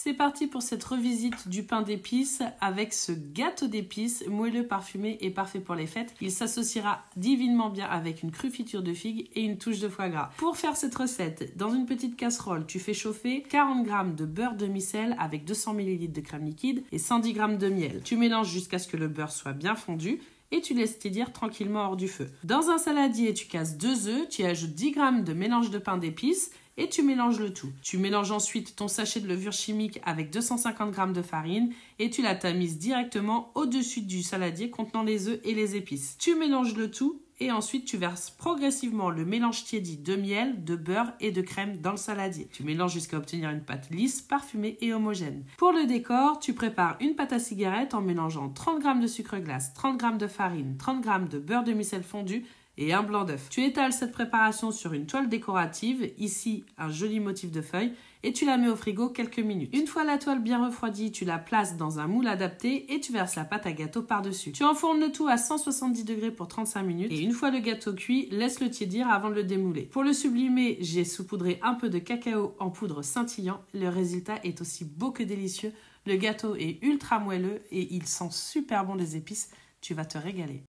C'est parti pour cette revisite du pain d'épices avec ce gâteau d'épices moelleux, parfumé et parfait pour les fêtes. Il s'associera divinement bien avec une confiture de figues et une touche de foie gras. Pour faire cette recette, dans une petite casserole, tu fais chauffer 40 g de beurre demi-sel avec 200 ml de crème liquide et 110 g de miel. Tu mélanges jusqu'à ce que le beurre soit bien fondu et tu laisses tiédir tranquillement hors du feu. Dans un saladier, tu casses 2 œufs, tu ajoutes 10 g de mélange de pain d'épices et tu mélanges le tout. Tu mélanges ensuite ton sachet de levure chimique avec 250 g de farine et tu la tamises directement au-dessus du saladier contenant les œufs et les épices. Tu mélanges le tout et ensuite tu verses progressivement le mélange tiédi de miel, de beurre et de crème dans le saladier. Tu mélanges jusqu'à obtenir une pâte lisse, parfumée et homogène. Pour le décor, tu prépares une pâte à cigarette en mélangeant 30 g de sucre glace, 30 g de farine, 30 g de beurre demi-sel fondu et un blanc d'œuf. Tu étales cette préparation sur une toile décorative, ici un joli motif de feuilles, et tu la mets au frigo quelques minutes. Une fois la toile bien refroidie, tu la places dans un moule adapté et tu verses la pâte à gâteau par-dessus. Tu enfournes le tout à 170 degrés pour 35 minutes et une fois le gâteau cuit, laisse-le tiédir avant de le démouler. Pour le sublimer, j'ai saupoudré un peu de cacao en poudre scintillant. Le résultat est aussi beau que délicieux. Le gâteau est ultra moelleux et il sent super bon les épices. Tu vas te régaler.